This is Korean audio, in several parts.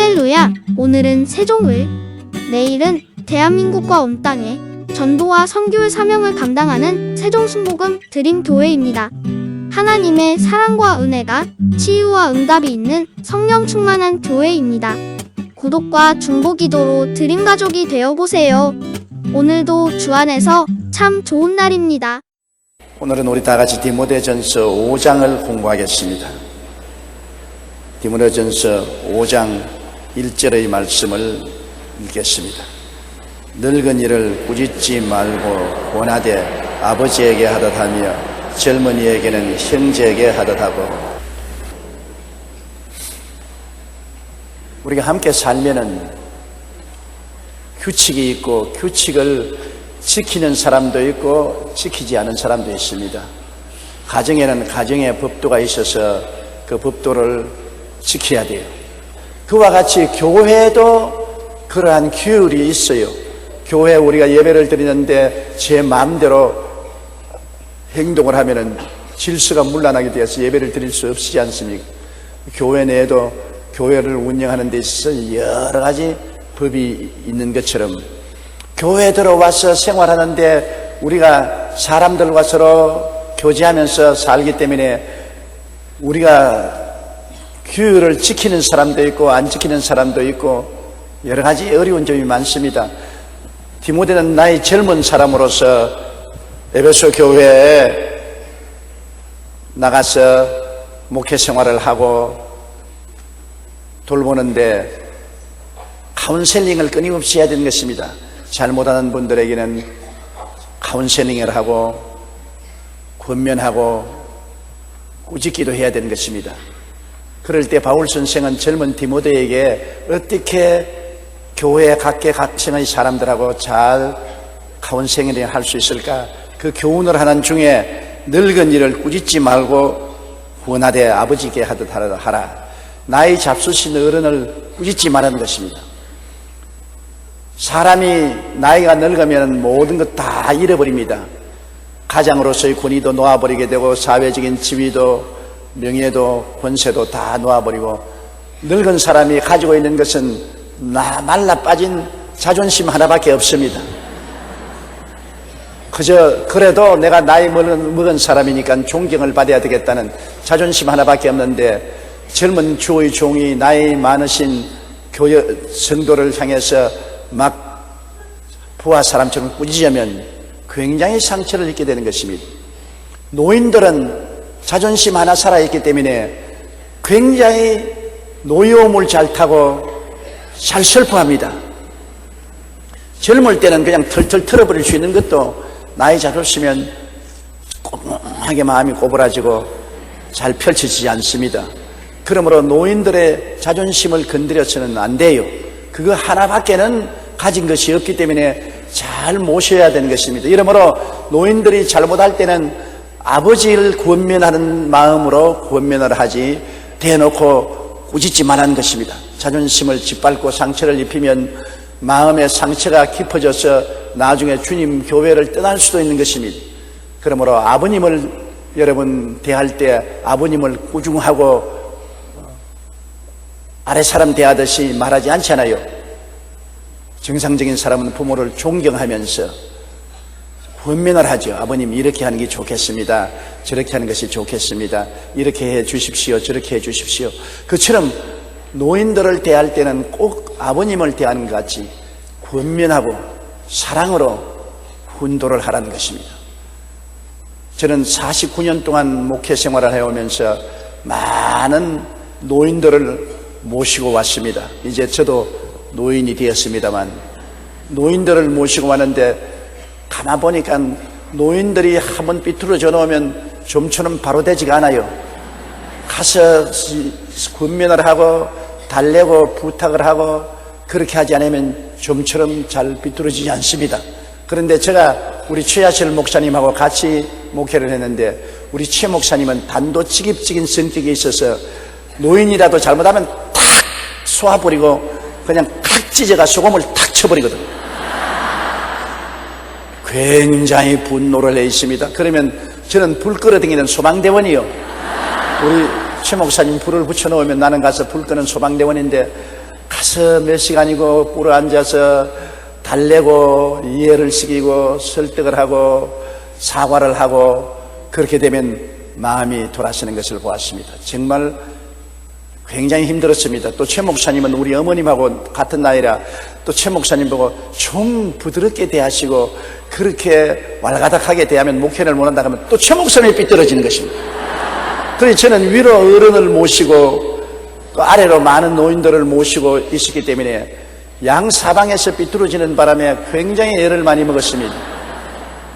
할렐루야! 오늘은 세종을, 내일은 대한민국과 온 땅에 전도와 선교의 사명을 감당하는 세종순복음 드림교회입니다. 하나님의 사랑과 은혜가 치유와 응답이 있는 성령 충만한 교회입니다. 구독과 중보기도로 드림가족이 되어보세요. 오늘도 주 안에서 참 좋은 날입니다. 오늘은 우리 다 같이 디모데전서 5장을 공부하겠습니다. 디모데전서 5장 1절의 말씀을 읽겠습니다. 늙은 이를 꾸짖지 말고 권하되 아버지에게 하듯 하며 젊은이에게는 형제에게 하듯 하고. 우리가 함께 살면은 규칙이 있고 규칙을 지키는 사람도 있고 지키지 않은 사람도 있습니다. 가정에는 가정의 법도가 있어서 그 법도를 지켜야 돼요. 그와 같이 교회도 그러한 규율이 있어요. 교회에 우리가 예배를 드리는데 제 마음대로 행동을 하면은 질서가 문란하게 되어서 예배를 드릴 수 없지 않습니까? 교회 내에도 교회를 운영하는 데 있어서 여러 가지 법이 있는 것처럼 교회에 들어와서 생활하는데 우리가 사람들과 서로 교제하면서 살기 때문에 우리가 규율을 지키는 사람도 있고 안 지키는 사람도 있고 여러 가지 어려운 점이 많습니다. 디모데는 나이 젊은 사람으로서 에베소 교회에 나가서 목회 생활을 하고 돌보는데 카운셀링을 끊임없이 해야 되는 것입니다. 잘못하는 분들에게는 카운셀링을 하고 권면하고 꾸짖기도 해야 되는 것입니다. 그럴 때 바울 선생은 젊은 디모데에게 어떻게 교회 각계각층의 사람들하고 잘 카운셀링을 할 수 있을까? 그 교훈을 하는 중에 늙은 이를 꾸짖지 말고 권하되 아버지께 하듯 하라. 나이 잡수신 어른을 꾸짖지 말라는 것입니다. 사람이 나이가 늙으면 모든 것 다 잃어버립니다. 가장으로서의 권위도 놓아버리게 되고 사회적인 지위도 명예도 권세도 다 놓아버리고 늙은 사람이 가지고 있는 것은 말라 빠진 자존심 하나밖에 없습니다. 그래도 내가 나이 먹은 사람이니까 존경을 받아야 되겠다는 자존심 하나밖에 없는데 젊은 주의 종이 나이 많으신 교회 성도를 향해서 막 부하 사람처럼 꾸짖으면 굉장히 상처를 입게 되는 것입니다. 노인들은 자존심 하나 살아있기 때문에 굉장히 노여움을 잘 타고 잘 슬퍼합니다. 젊을 때는 그냥 털털 털어버릴 수 있는 것도 나이 잡았으면 꼼꼼하게 마음이 꼬부라지고 잘 펼쳐지지 않습니다. 그러므로 노인들의 자존심을 건드려서는 안 돼요. 그거 하나밖에는 가진 것이 없기 때문에 잘 모셔야 되는 것입니다. 이러므로 노인들이 잘못할 때는 아버지를 권면하는 마음으로 권면을 하지 대놓고 꾸짖지 말라는 것입니다. 자존심을 짓밟고 상처를 입히면 마음의 상처가 깊어져서 나중에 주님 교회를 떠날 수도 있는 것입니다. 그러므로 아버님을 여러분 대할 때 아버님을 꾸중하고 아래 사람 대하듯이 말하지 않잖아요. 정상적인 사람은 부모를 존경하면서 권면을 하죠. 아버님 이렇게 하는 게 좋겠습니다. 저렇게 하는 것이 좋겠습니다. 이렇게 해 주십시오. 저렇게 해 주십시오. 그처럼 노인들을 대할 때는 꼭 아버님을 대하는 것 같이 권면하고 사랑으로 훈도를 하라는 것입니다. 저는 49년 동안 목회 생활을 해오면서 많은 노인들을 모시고 왔습니다. 이제 저도 노인이 되었습니다만 노인들을 모시고 왔는데 가만 보니까 노인들이 한번 삐뚤어져 놓으면 좀처럼 바로 되지가 않아요. 가서 권면을 하고 달래고 부탁을 하고 그렇게 하지 않으면 좀처럼 잘 삐뚤어지지 않습니다. 그런데 제가 우리 최하실 목사님하고 같이 목회를 했는데 우리 최 목사님은 단도직입적인 성격이 있어서 노인이라도 잘못하면 탁 쏘아버리고 그냥 탁 찢어가 소금을 탁 쳐버리거든. 굉장히 분노를 해 있습니다. 그러면 저는 불 끌어당기는 소방대원이요. 우리 최 목사님 불을 붙여놓으면 나는 가서 불 끄는 소방대원인데 가서 몇 시간이고 꿇어 앉아서 달래고 이해를 시키고 설득을 하고 사과를 하고 그렇게 되면 마음이 돌아서는 것을 보았습니다. 정말 굉장히 힘들었습니다. 또 최 목사님은 우리 어머님하고 같은 나이라 또 최 목사님 보고 좀 부드럽게 대하시고 그렇게 왈가닥하게 대하면 목회를 못한다 하면 또 최 목사님이 삐뚤어지는 것입니다. 그래서 저는 위로 어른을 모시고 또 아래로 많은 노인들을 모시고 있었기 때문에 양 사방에서 삐뚤어지는 바람에 굉장히 애를 많이 먹었습니다.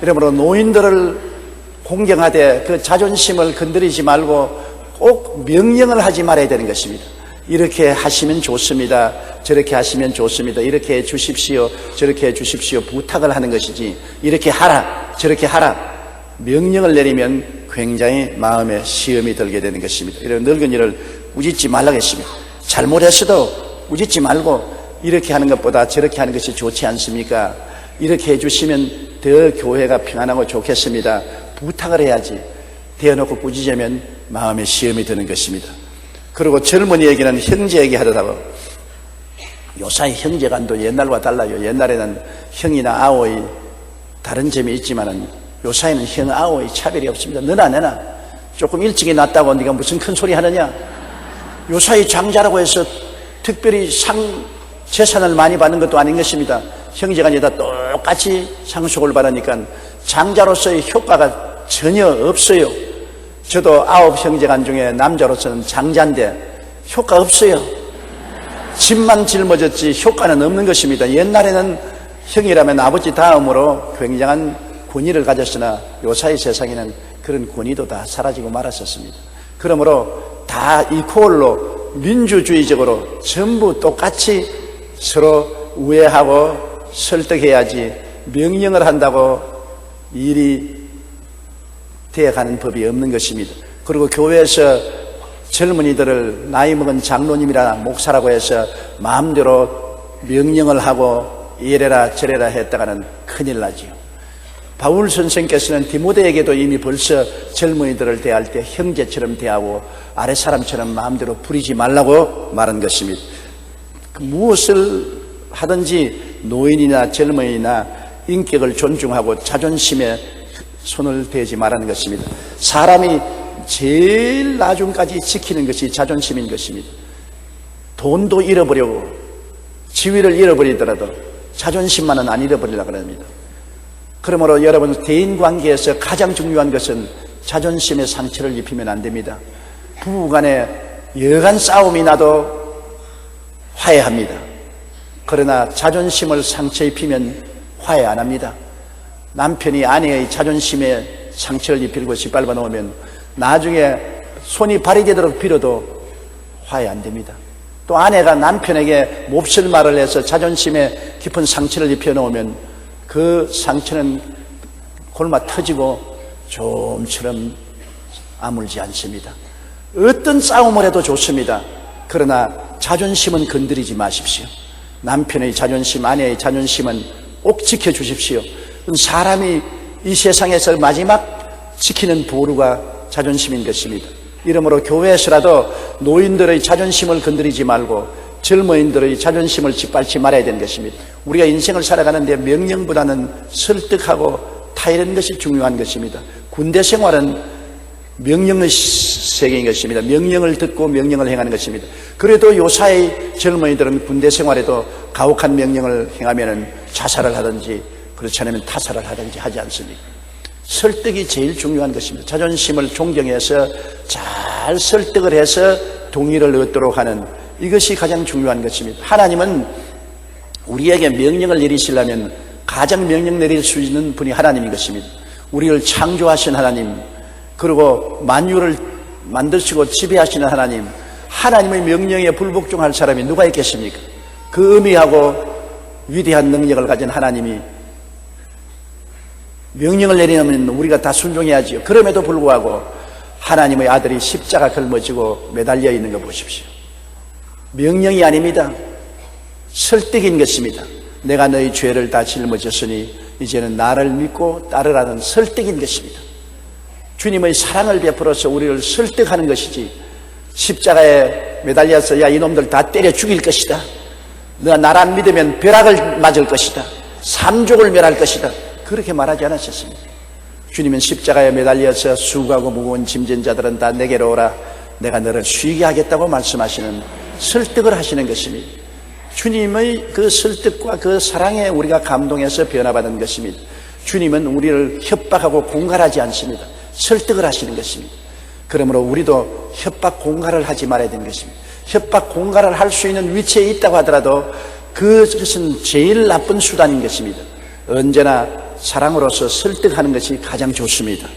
이러므로 노인들을 공경하되 그 자존심을 건드리지 말고 꼭 명령을 하지 말아야 되는 것입니다. 이렇게 하시면 좋습니다. 저렇게 하시면 좋습니다. 이렇게 해 주십시오. 저렇게 해 주십시오. 부탁을 하는 것이지 이렇게 하라 저렇게 하라 명령을 내리면 굉장히 마음에 시험이 들게 되는 것입니다. 이런 늙은이를 꾸짖지 말라고 했습니다. 잘못했어도 꾸짖지 말고 이렇게 하는 것보다 저렇게 하는 것이 좋지 않습니까? 이렇게 해주시면 더 교회가 평안하고 좋겠습니다. 부탁을 해야지 대어놓고 꾸짖으면 마음에 시험이 드는 것입니다. 그리고 젊은이에게는 형제 얘기하다가 요사이 형제간도 옛날과 달라요. 옛날에는 형이나 아오이 다른 점이 있지만은 요사이는 형 아오이 차별이 없습니다. 너나 내나 조금 일찍이 났다고 네가 무슨 큰 소리 하느냐. 요사이 장자라고 해서 특별히 재산을 많이 받는 것도 아닌 것입니다. 형제간이 다 똑같이 상속을 받으니까 장자로서의 효과가 전혀 없어요. 저도 9 형제간 중에 남자로서는 장자인데 효과 없어요. 집만 짊어졌지 효과는 없는 것입니다. 옛날에는 형이라면 아버지 다음으로 굉장한 권위를 가졌으나 요사이 세상에는 그런 권위도 다 사라지고 말았었습니다. 그러므로 다 이퀄로 민주주의적으로 전부 똑같이 서로 우애하고 설득해야지 명령을 한다고 일이 되어가는 법이 없는 것입니다. 그리고 교회에서 젊은이들을 나이 먹은 장로님이라 목사라고 해서 마음대로 명령을 하고 이래라 저래라 했다가는 큰일 나지요. 바울 선생께서는 디모데에게도 이미 벌써 젊은이들을 대할 때 형제처럼 대하고 아랫사람처럼 마음대로 부리지 말라고 말한 것입니다. 무엇을 하든지 노인이나 젊은이나 인격을 존중하고 자존심에 손을 대지 말라는 것입니다. 사람이 제일 나중까지 지키는 것이 자존심인 것입니다. 돈도 잃어버리고 지위를 잃어버리더라도 자존심만은 안 잃어버리려고 합니다. 그러므로 여러분 대인관계에서 가장 중요한 것은 자존심에 상처를 입히면 안 됩니다. 부부간에 여간 싸움이 나도 화해합니다. 그러나 자존심을 상처 입히면 화해 안 합니다. 남편이 아내의 자존심에 상처를 입히고 짓밟아 놓으면 나중에 손이 발이 되도록 빌어도 화해 안 됩니다. 또 아내가 남편에게 몹쓸 말을 해서 자존심에 깊은 상처를 입혀 놓으면 그 상처는 골마 터지고 좀처럼 아물지 않습니다. 어떤 싸움을 해도 좋습니다. 그러나 자존심은 건드리지 마십시오. 남편의 자존심, 아내의 자존심은 꼭 지켜주십시오. 사람이 이 세상에서 마지막 지키는 보루가 자존심인 것입니다. 이러므로 교회에서라도 노인들의 자존심을 건드리지 말고 젊은이들의 자존심을 짓밟지 말아야 되는 것입니다. 우리가 인생을 살아가는데 명령보다는 설득하고 타이르는 것이 중요한 것입니다. 군대 생활은 명령의 세계인 것입니다. 명령을 듣고 명령을 행하는 것입니다. 그래도 요사이 젊은이들은 군대 생활에도 가혹한 명령을 행하면 자살을 하든지 그렇지 않으면 타살을 하든지 하지 않습니까? 설득이 제일 중요한 것입니다. 자존심을 존경해서 잘 설득을 해서 동의를 얻도록 하는 이것이 가장 중요한 것입니다. 하나님은 우리에게 명령을 내리시려면 가장 명령 내릴 수 있는 분이 하나님인 것입니다. 우리를 창조하신 하나님, 그리고 만유를 만드시고 지배하시는 하나님, 하나님의 명령에 불복종할 사람이 누가 있겠습니까? 그 의미하고 위대한 능력을 가진 하나님이 명령을 내리면 우리가 다 순종해야지요. 그럼에도 불구하고 하나님의 아들이 십자가 걸머지고 매달려 있는 거 보십시오. 명령이 아닙니다. 설득인 것입니다. 내가 너희 죄를 다 짊어졌으니 이제는 나를 믿고 따르라는 설득인 것입니다. 주님의 사랑을 베풀어서 우리를 설득하는 것이지 십자가에 매달려서 야 이놈들 다 때려 죽일 것이다 너가 나를 안 믿으면 벼락을 맞을 것이다. 삼족을 멸할 것이다. 그렇게 말하지 않으셨습니다. 주님은 십자가에 매달려서 수고하고 무거운 짐진 자들은 다 내게로 오라. 내가 너를 쉬게 하겠다고 말씀하시는, 설득을 하시는 것입니다. 주님의 그 설득과 그 사랑에 우리가 감동해서 변화받은 것입니다. 주님은 우리를 협박하고 공갈하지 않습니다. 설득을 하시는 것입니다. 그러므로 우리도 협박 공갈을 하지 말아야 되는 것입니다. 협박 공갈을 할 수 있는 위치에 있다고 하더라도 그것은 제일 나쁜 수단인 것입니다. 언제나 사랑으로서 설득하는 것이 가장 좋습니다.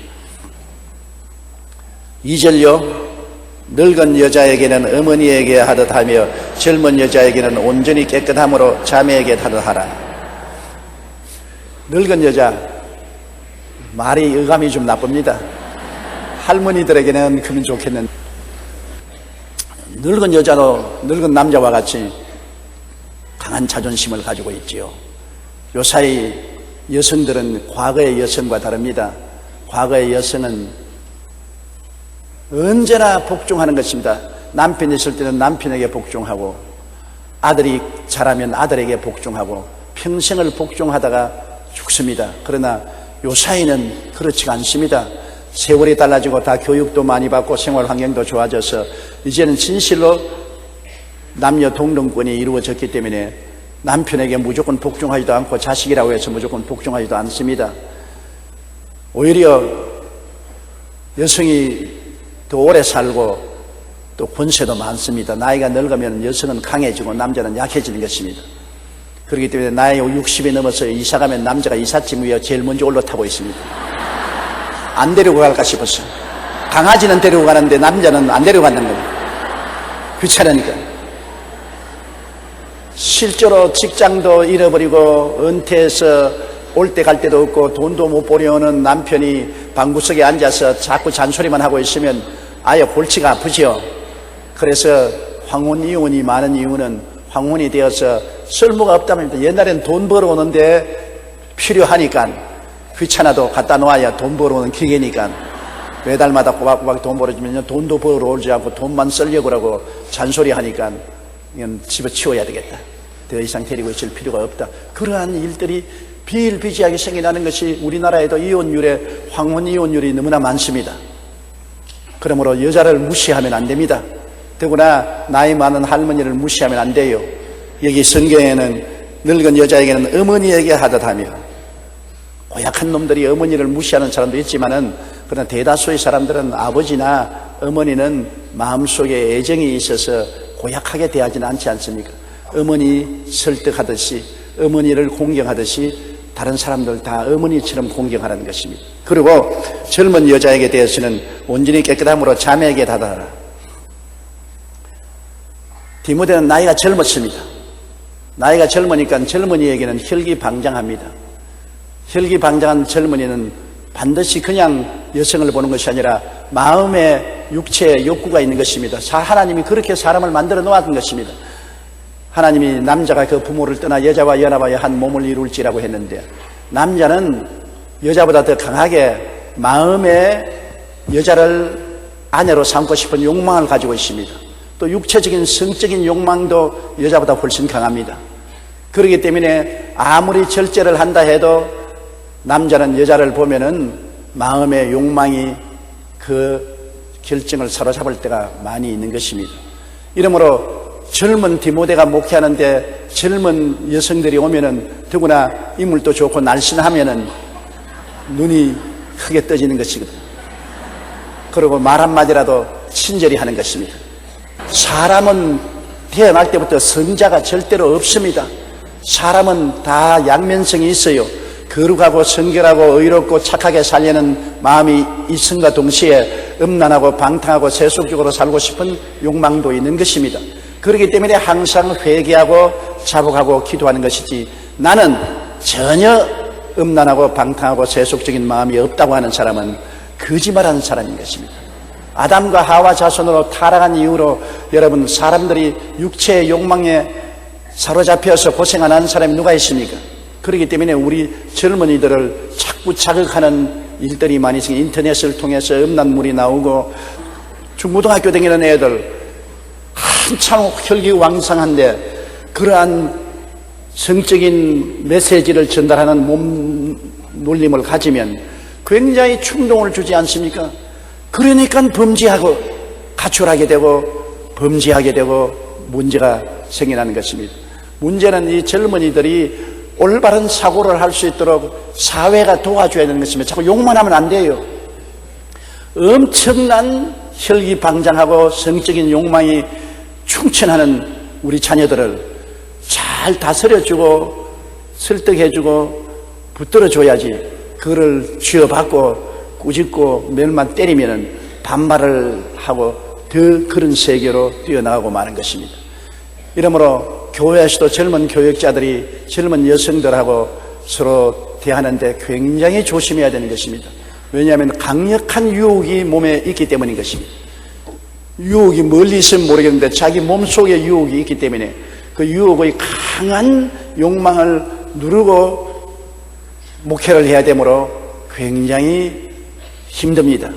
2절요. 늙은 여자에게는 어머니에게 하듯 하며 젊은 여자에게는 온전히 깨끗함으로 자매에게 하듯 하라. 늙은 여자, 말이 어감이 좀 나쁩니다. 할머니들에게는 그러면 좋겠는데, 늙은 여자도 늙은 남자와 같이 강한 자존심을 가지고 있지요. 요사이 여성들은 과거의 여성과 다릅니다. 과거의 여성은 언제나 복종하는 것입니다. 남편이 있을 때는 남편에게 복종하고, 아들이 자라면 아들에게 복종하고, 평생을 복종하다가 죽습니다. 그러나 요사이는 그렇지가 않습니다. 세월이 달라지고 다 교육도 많이 받고 생활 환경도 좋아져서 이제는 진실로 남녀 동등권이 이루어졌기 때문에 남편에게 무조건 복종하지도 않고 자식이라고 해서 무조건 복종하지도 않습니다. 오히려 여성이 더 오래 살고 또 권세도 많습니다. 나이가 늙으면 여성은 강해지고 남자는 약해지는 것입니다. 그렇기 때문에 나이 60이 넘어서 이사가면 남자가 이삿짐 위에 제일 먼저 올라타고 있습니다. 안 데리고 갈까 싶었어요. 강아지는 데리고 가는데 남자는 안 데리고 간다는 겁니다. 귀찮으니까. 실제로 직장도 잃어버리고 은퇴해서 올 때 갈 데도 없고 돈도 못 벌여오는 남편이 방구석에 앉아서 자꾸 잔소리만 하고 있으면 아예 골치가 아프죠. 그래서 황혼 이혼이 많은 이유는 황혼이 되어서 쓸모가 없다면, 옛날엔 돈 벌어오는데 필요하니까 귀찮아도 갖다 놓아야 돈 벌어오는 기계니까 매달마다 꼬박꼬박 돈 벌어주면 돈도 벌어오지 않고 돈만 쓰려고 하고 잔소리 하니까 이건 집어치워야 되겠다. 더 이상 데리고 있을 필요가 없다. 그러한 일들이 비일비재하게 생겨나는 것이 우리나라에도 이혼율에 황혼 이혼율이 너무나 많습니다. 그러므로 여자를 무시하면 안 됩니다. 더구나 나이 많은 할머니를 무시하면 안 돼요. 여기 성경에는 늙은 여자에게는 어머니에게 하듯 하며, 고약한 놈들이 어머니를 무시하는 사람도 있지만은, 그러나 대다수의 사람들은 아버지나 어머니는 마음속에 애정이 있어서 고약하게 대하지는 않지 않습니까? 어머니 설득하듯이, 어머니를 공경하듯이 다른 사람들 다 어머니처럼 공경하라는 것입니다. 그리고 젊은 여자에게 대해서는 온전히 깨끗함으로 자매에게 다다라. 디모데는 나이가 젊었습니다. 나이가 젊으니까 젊은이에게는 혈기방장합니다. 혈기방장한 젊은이는 반드시 그냥 여성을 보는 것이 아니라 마음의 육체의 욕구가 있는 것입니다. 하나님이 그렇게 사람을 만들어 놓았던 것입니다. 하나님이 남자가 그 부모를 떠나 여자와 연합하여 한 몸을 이룰지라고 했는데, 남자는 여자보다 더 강하게 마음에 여자를 아내로 삼고 싶은 욕망을 가지고 있습니다. 또 육체적인 성적인 욕망도 여자보다 훨씬 강합니다. 그렇기 때문에 아무리 절제를 한다 해도 남자는 여자를 보면은 마음의 욕망이 그 결정을 사로잡을 때가 많이 있는 것입니다. 이러므로 젊은 디모데가 목회하는데 젊은 여성들이 오면은, 더구나 인물도 좋고 날씬하면은 눈이 크게 떠지는 것이거든요. 그리고 말 한마디라도 친절히 하는 것입니다. 사람은 태어날 때부터 성자가 절대로 없습니다. 사람은 다 양면성이 있어요. 거룩하고 성결하고 의롭고 착하게 살려는 마음이 있음과 동시에 음란하고 방탕하고 세속적으로 살고 싶은 욕망도 있는 것입니다. 그렇기 때문에 항상 회개하고 자복하고 기도하는 것이지, 나는 전혀 음란하고 방탕하고 세속적인 마음이 없다고 하는 사람은 거짓말하는 사람인 것입니다. 아담과 하와 자손으로 타락한 이후로 여러분, 사람들이 육체의 욕망에 사로잡혀서 고생 안 하는 사람이 누가 있습니까? 그렇기 때문에 우리 젊은이들을 자꾸 자극하는 일들이 많이 있으니, 인터넷을 통해서 음란물이 나오고, 중고등학교 다니는 애들 한참 혈기왕성한데 그러한 성적인 메시지를 전달하는 몸 놀림을 가지면 굉장히 충동을 주지 않습니까? 그러니까 범죄하고 가출하게 되고 범죄하게 되고 문제가 생겨나는 것입니다. 문제는 이 젊은이들이 올바른 사고를 할 수 있도록 사회가 도와줘야 되는 것입니다. 자꾸 욕만 하면 안 돼요. 엄청난 혈기방장하고 성적인 욕망이 충천하는 우리 자녀들을 잘 다스려주고 설득해주고 붙들어줘야지, 그거를 쥐어받고 꾸짖고 멸만 때리면 반발을 하고 더 그런 세계로 뛰어나가고 마는 것입니다. 이러므로 교회에서도 젊은 교역자들이 젊은 여성들하고 서로 대하는데 굉장히 조심해야 되는 것입니다. 왜냐하면 강력한 유혹이 몸에 있기 때문인 것입니다. 유혹이 멀리 있으면 모르겠는데 자기 몸속에 유혹이 있기 때문에 그 유혹의 강한 욕망을 누르고 목회를 해야 되므로 굉장히 힘듭니다.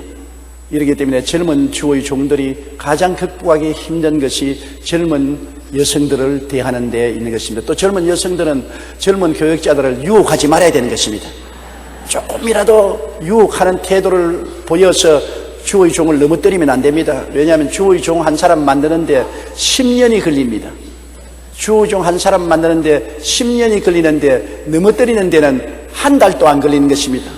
이렇기 때문에 젊은 주의 종들이 가장 극복하기 힘든 것이 젊은 여성들을 대하는 데 있는 것입니다. 또 젊은 여성들은 젊은 교역자들을 유혹하지 말아야 되는 것입니다. 조금이라도 유혹하는 태도를 보여서 주의 종을 넘어뜨리면 안 됩니다. 왜냐하면 주의 종 한 사람 만드는데 10년이 걸립니다. 주의 종 한 사람 만드는데 10년이 걸리는데 넘어뜨리는 데는 한 달도 안 걸리는 것입니다.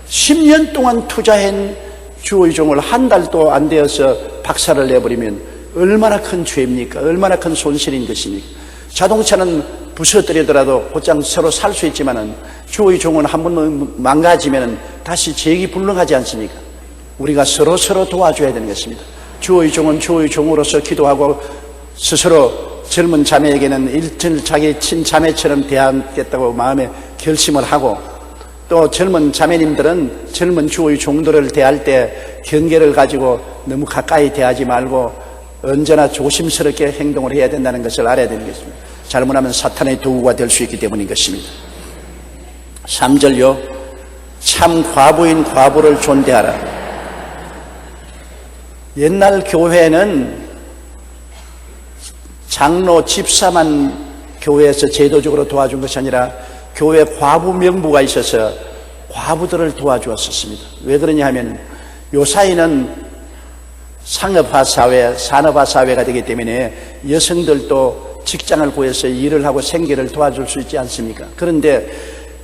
10년 동안 투자한 주의 종을 한 달도 안 되어서 박살을 내버리면 얼마나 큰 죄입니까? 얼마나 큰 손실인 것입니까? 자동차는 부서뜨리더라도 곧장 새로 살 수 있지만은 주의 종은 한 번 망가지면 다시 재기불능하지 않습니까? 우리가 서로 도와줘야 되는 것입니다. 주의 종은 주의 종으로서 기도하고 스스로 젊은 자매에게는 일절 자기 친자매처럼 대하겠다고 마음에 결심을 하고, 또 젊은 자매님들은 젊은 주의 종들을 대할 때 경계를 가지고 너무 가까이 대하지 말고 언제나 조심스럽게 행동을 해야 된다는 것을 알아야 되는 것입니다. 잘못하면 사탄의 도구가 될 수 있기 때문인 것입니다. 3절요. 참 과부인 과부를 존대하라. 옛날 교회는 장로 집사만 교회에서 제도적으로 도와준 것이 아니라 교회 과부 명부가 있어서 과부들을 도와주었습니다. 왜 그러냐 하면 요사이는 상업화 사회, 산업화 사회가 되기 때문에 여성들도 직장을 구해서 일을 하고 생계를 도와줄 수 있지 않습니까? 그런데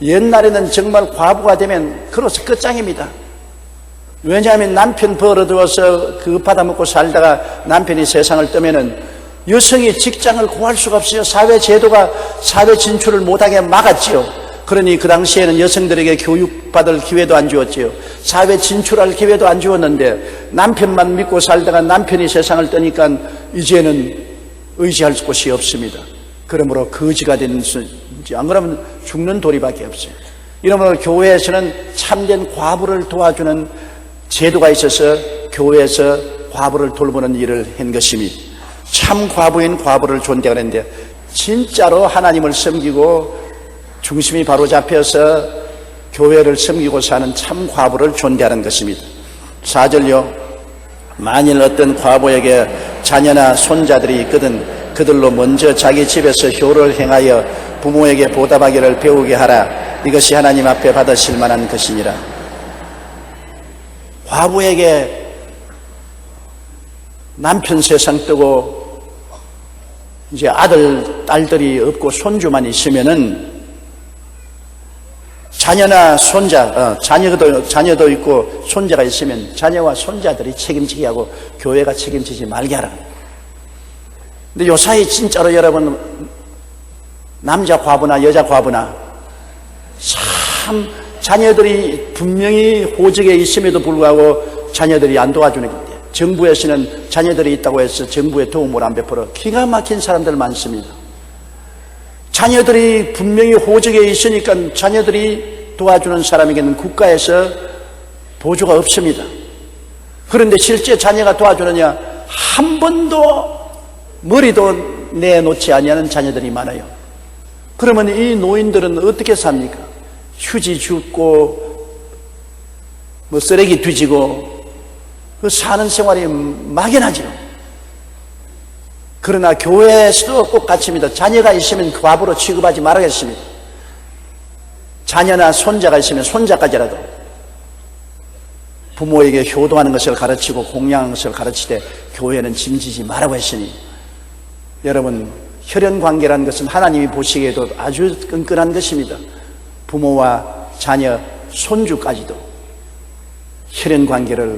옛날에는 정말 과부가 되면 그로서 끝장입니다. 왜냐하면 남편 벌어두어서 그 받아먹고 살다가 남편이 세상을 떠면은 여성이 직장을 구할 수가 없어요. 사회 제도가 사회 진출을 못하게 막았지요. 그러니 그 당시에는 여성들에게 교육받을 기회도 안 주었지요. 사회 진출할 기회도 안 주었는데 남편만 믿고 살다가 남편이 세상을 떠니까 이제는 의지할 곳이 없습니다. 그러므로 거지가 되는 수지, 안 그러면 죽는 도리밖에 없어요. 이러므로 교회에서는 참된 과부를 도와주는 제도가 있어서 교회에서 과부를 돌보는 일을 한 것입니다. 참 과부인 과부를 존대하는데 진짜로 하나님을 섬기고 중심이 바로 잡혀서 교회를 섬기고 사는 참 과부를 존대하는 것입니다. 4절요. 만일 어떤 과부에게 자녀나 손자들이 있거든 그들로 먼저 자기 집에서 효를 행하여 부모에게 보답하기를 배우게 하라. 이것이 하나님 앞에 받으실 만한 것이니라. 과부에게 남편 세상 뜨고 이제 아들, 딸들이 없고 손주만 있으면은 자녀나 손자, 자녀도 있고 손자가 있으면 자녀와 손자들이 책임지게 하고 교회가 책임지지 말게 하라. 근데 요사이 진짜로 여러분, 남자 과부나 여자 과부나 참 자녀들이 분명히 호적에 있음에도 불구하고 자녀들이 안 도와주는 건데, 정부에서는 자녀들이 있다고 해서 정부의 도움을 안 베풀어 기가 막힌 사람들 많습니다. 자녀들이 분명히 호적에 있으니까 자녀들이 도와주는 사람에게는 국가에서 보조가 없습니다. 그런데 실제 자녀가 도와주느냐? 한 번도 머리도 내놓지 아니하는 자녀들이 많아요. 그러면 이 노인들은 어떻게 삽니까? 휴지 줍고 뭐 쓰레기 뒤지고 그 사는 생활이 막연하죠. 그러나 교회에서도 똑같습니다. 자녀가 있으면 과부로 취급하지 말아야겠습니다. 자녀나 손자가 있으면 손자까지라도 부모에게 효도하는 것을 가르치고 공양하는 것을 가르치되 교회는 짐지지 말라고 했으니, 여러분, 혈연관계라는 것은 하나님이 보시기에도 아주 끈끈한 것입니다. 부모와 자녀, 손주까지도 혈연관계를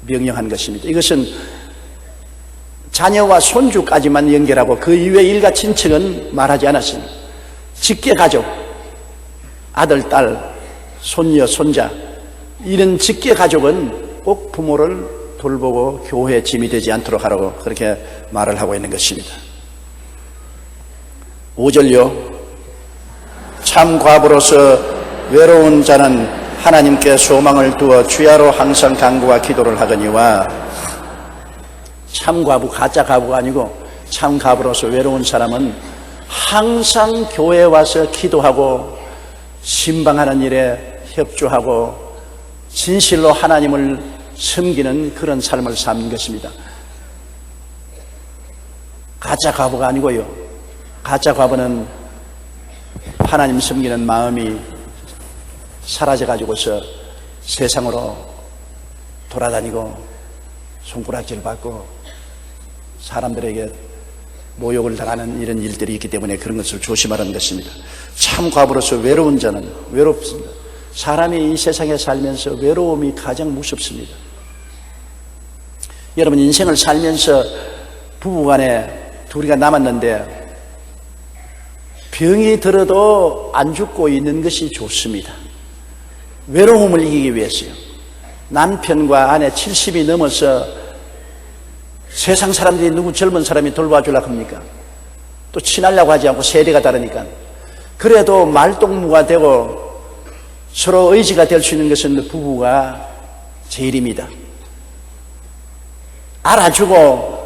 명령한 것입니다. 이것은 자녀와 손주까지만 연결하고 그 이외 일가 친척은 말하지 않았습니다. 직계가족, 아들, 딸, 손녀, 손자, 이런 직계가족은 꼭 부모를 돌보고 교회에 짐이 되지 않도록 하라고 그렇게 말을 하고 있는 것입니다. 5절요. 참 과부로서 외로운 자는 하나님께 소망을 두어 주야로 항상 간구와 기도를 하거니와, 참 과부, 가짜 과부가 아니고 참 과부로서 외로운 사람은 항상 교회에 와서 기도하고 신방하는 일에 협조하고 진실로 하나님을 섬기는 그런 삶을 사는 것입니다. 가짜 과부가 아니고요. 가짜 과부는 하나님 섬기는 마음이 사라져가지고서 세상으로 돌아다니고 손가락질 받고 사람들에게 모욕을 당하는 이런 일들이 있기 때문에 그런 것을 조심하라는 것입니다. 참 과부로서 외로운 자는 외롭습니다. 사람이 이 세상에 살면서 외로움이 가장 무섭습니다. 여러분, 인생을 살면서 부부간에 둘이가 남았는데 병이 들어도 안 죽고 있는 것이 좋습니다. 외로움을 이기기 위해서요. 남편과 아내 70이 넘어서 세상 사람들이 누구 젊은 사람이 돌봐주려고 합니까? 또 친하려고 하지 않고 세대가 다르니까. 그래도 말동무가 되고 서로 의지가 될 수 있는 것은 부부가 제일입니다. 알아주고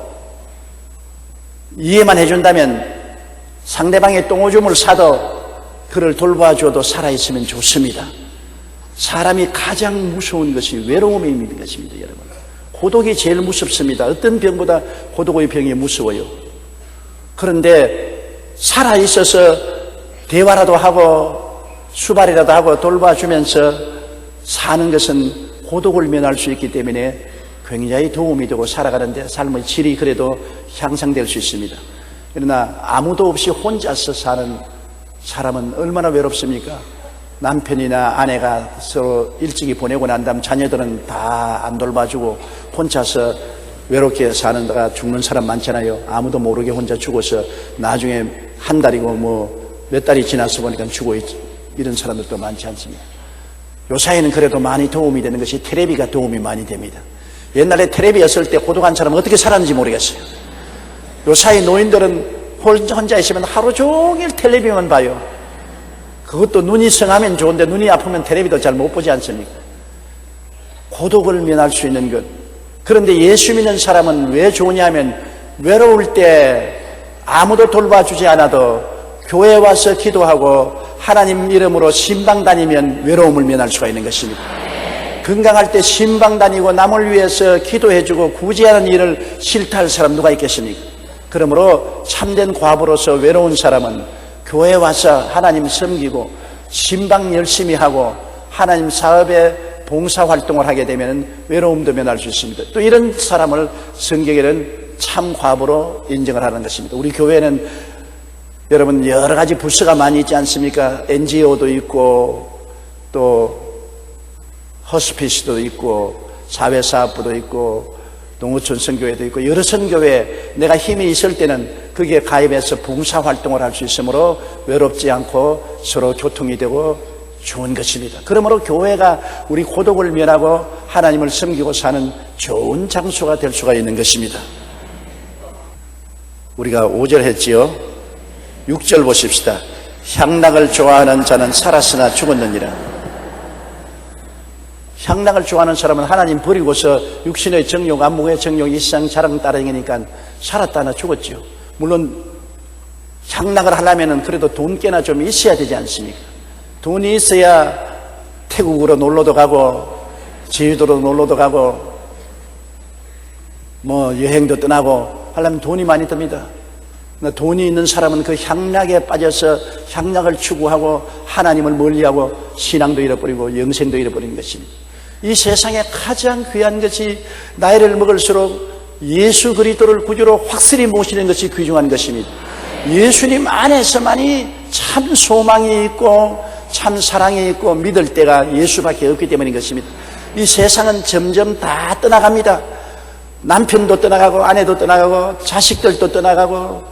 이해만 해준다면 상대방의 똥오줌을 사도 그를 돌봐줘도 살아있으면 좋습니다. 사람이 가장 무서운 것이 외로움에 있는 것입니다, 여러분. 고독이 제일 무섭습니다. 어떤 병보다 고독의 병이 무서워요. 그런데 살아있어서 대화라도 하고 수발이라도 하고 돌봐주면서 사는 것은 고독을 면할 수 있기 때문에 굉장히 도움이 되고 살아가는데 삶의 질이 그래도 향상될 수 있습니다. 그러나 아무도 없이 혼자서 사는 사람은 얼마나 외롭습니까? 남편이나 아내가 서로 일찍이 보내고 난 다음 자녀들은 다 안 돌봐주고 혼자서 외롭게 사는 데가 죽는 사람 많잖아요. 아무도 모르게 혼자 죽어서 나중에 한 달이고 뭐 몇 달이 지나서 보니까 죽어 있지. 이런 사람들도 많지 않습니까? 요사이는 그래도 많이 도움이 되는 것이 텔레비가 도움이 많이 됩니다. 옛날에 텔레비였을 때 고독한 사람은 어떻게 살았는지 모르겠어요. 요사이 노인들은 혼자 있으면 하루 종일 텔레비만 봐요. 그것도 눈이 성하면 좋은데 눈이 아프면 텔레비도 잘 못 보지 않습니까? 고독을 면할 수 있는 것. 그런데 예수 믿는 사람은 왜 좋으냐 하면 외로울 때 아무도 돌봐주지 않아도 교회에 와서 기도하고 하나님 이름으로 신방 다니면 외로움을 면할 수가 있는 것입니다. 건강할 때 신방 다니고 남을 위해서 기도해주고 구제하는 일을 싫다할 사람 누가 있겠습니까? 그러므로 참된 과부로서 외로운 사람은 교회에 와서 하나님 섬기고 신방 열심히 하고 하나님 사업에 봉사활동을 하게 되면 외로움도 면할 수 있습니다. 또 이런 사람을 성경에는 참 과부로 인정을 하는 것입니다. 우리 교회는 여러분 여러 가지 부서가 많이 있지 않습니까? NGO도 있고 또 허스피스도 있고 사회사업부도 있고 농어촌 선교회도 있고 여러 선교회에 내가 힘이 있을 때는 거기에 가입해서 봉사활동을 할 수 있으므로 외롭지 않고 서로 교통이 되고 좋은 것입니다. 그러므로 교회가 우리 고독을 면하고 하나님을 섬기고 사는 좋은 장소가 될 수가 있는 것입니다. 우리가 5절 했지요. 6절 보십시다. 향락을 좋아하는 자는 살았으나 죽었느니라. 향락을 좋아하는 사람은 하나님 버리고서 육신의 정욕, 안목의 정욕, 이 세상 자랑 따라다니니까 살았다나 죽었죠. 물론 향락을 하려면 그래도 돈 꽤나 좀 있어야 되지 않습니까? 돈이 있어야 태국으로 놀러도 가고 제주도로 놀러도 가고 뭐 여행도 떠나고 하려면 돈이 많이 듭니다. 돈이 있는 사람은 그 향락에 빠져서 향락을 추구하고 하나님을 멀리하고 신앙도 잃어버리고 영생도 잃어버리는 것입니다. 이 세상에 가장 귀한 것이 나이를 먹을수록 예수 그리스도를 구주로 확실히 모시는 것이 귀중한 것입니다. 예수님 안에서만이 참 소망이 있고 참 사랑이 있고 믿을 때가 예수밖에 없기 때문인 것입니다. 이 세상은 점점 다 떠나갑니다. 남편도 떠나가고 아내도 떠나가고 자식들도 떠나가고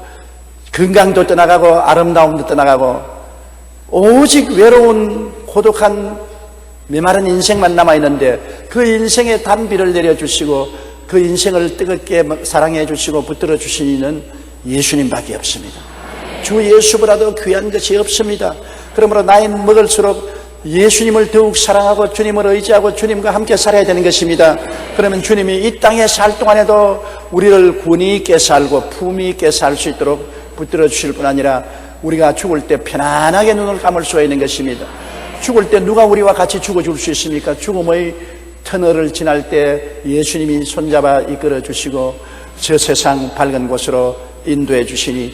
건강도 떠나가고 아름다움도 떠나가고 오직 외로운 고독한 메마른 인생만 남아있는데 그 인생에 단비를 내려주시고 그 인생을 뜨겁게 사랑해 주시고 붙들어 주시는 예수님밖에 없습니다. 주 예수보다도 귀한 것이 없습니다. 그러므로 나이 먹을수록 예수님을 더욱 사랑하고 주님을 의지하고 주님과 함께 살아야 되는 것입니다. 그러면 주님이 이 땅에 살 동안에도 우리를 군이 있게 살고 품위 있게 살 수 있도록 붙들어 주실 뿐 아니라 우리가 죽을 때 편안하게 눈을 감을 수 있는 것입니다. 죽을 때 누가 우리와 같이 죽어줄 수 있습니까? 죽음의 터널을 지날 때 예수님이 손잡아 이끌어 주시고 저 세상 밝은 곳으로 인도해 주시니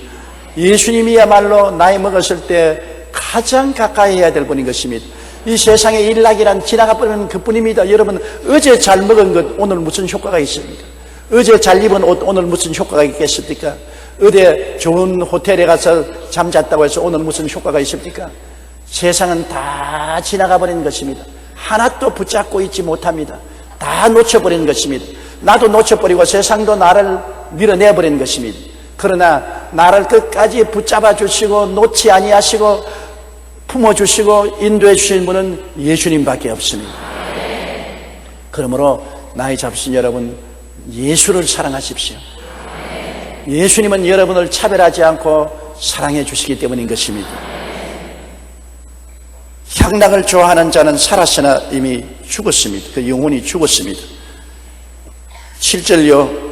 예수님이야말로 나이 먹었을 때 가장 가까이 해야 될 분인 것입니다. 이 세상의 일락이란 지나가 버리는 그뿐입니다. 여러분, 어제 잘 먹은 것 오늘 무슨 효과가 있습니까? 어제 잘 입은 옷 오늘 무슨 효과가 있겠습니까? 어제 좋은 호텔에 가서 잠잤다고 해서 오늘 무슨 효과가 있습니까? 세상은 다 지나가 버리는 것입니다. 하나도 붙잡고 있지 못합니다. 다 놓쳐버리는 것입니다. 나도 놓쳐버리고 세상도 나를 밀어내버리는 것입니다. 그러나 나를 끝까지 붙잡아 주시고 놓지 아니하시고 품어주시고 인도해 주시는 분은 예수님밖에 없습니다. 그러므로 나이 잡으신 여러분, 예수를 사랑하십시오. 예수님은 여러분을 차별하지 않고 사랑해 주시기 때문인 것입니다. 향락을 좋아하는 자는 살았으나 이미 죽었습니다. 그 영혼이 죽었습니다. 7절요,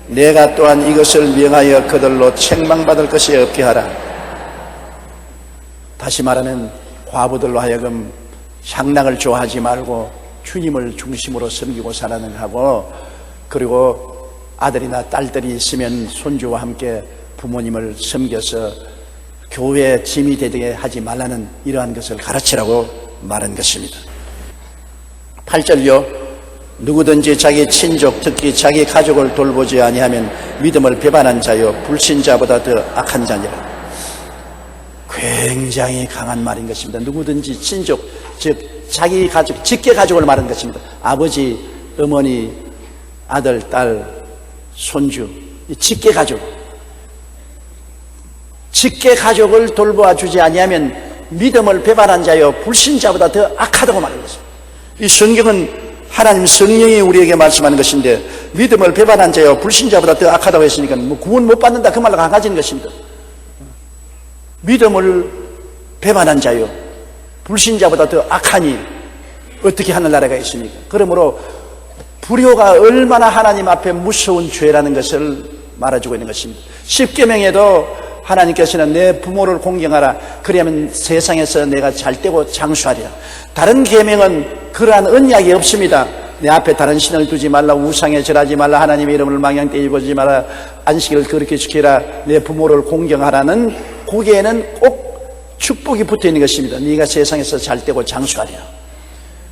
내가 또한 이것을 명하여 그들로 책망받을 것이 없게 하라. 다시 말하면 과부들로 하여금 향락을 좋아하지 말고 주님을 중심으로 섬기고 살아는 하고, 그리고 아들이나 딸들이 있으면 손주와 함께 부모님을 섬겨서 교회에 짐이 되게 하지 말라는 이러한 것을 가르치라고 말한 것입니다. 8절요, 누구든지 자기 친족 특히 자기 가족을 돌보지 아니하면 믿음을 배반한 자요 불신자보다 더 악한 자니라. 굉장히 강한 말인 것입니다. 누구든지 친족, 즉 자기 가족, 직계 가족을 말하는 것입니다. 아버지, 어머니, 아들, 딸, 손주, 직계 가족, 직계 가족을 돌보아 주지 아니하면 믿음을 배반한 자요 불신자보다 더 악하다고 말하는 것입니다. 이 성경은 하나님 성령이 우리에게 말씀하는 것인데, 믿음을 배반한 자요 불신자보다 더 악하다고 했으니까 뭐 구원 못 받는다 그 말로 강해지는 것입니다. 믿음을 배반한 자요 불신자보다 더 악하니 어떻게 하늘나라가 있습니까? 그러므로 불효가 얼마나 하나님 앞에 무서운 죄라는 것을 말해주고 있는 것입니다. 십계명에도 하나님께서는 내 부모를 공경하라, 그리하면 세상에서 내가 잘되고 장수하리라. 다른 계명은 그러한 언약이 없습니다. 내 앞에 다른 신을 두지 말라, 우상에 절하지 말라, 하나님의 이름을 망령되이 보지 말라, 안식일을 그렇게 지키라, 내 부모를 공경하라는 거기에는 꼭 축복이 붙어 있는 것입니다. 네가 세상에서 잘되고 장수하리라.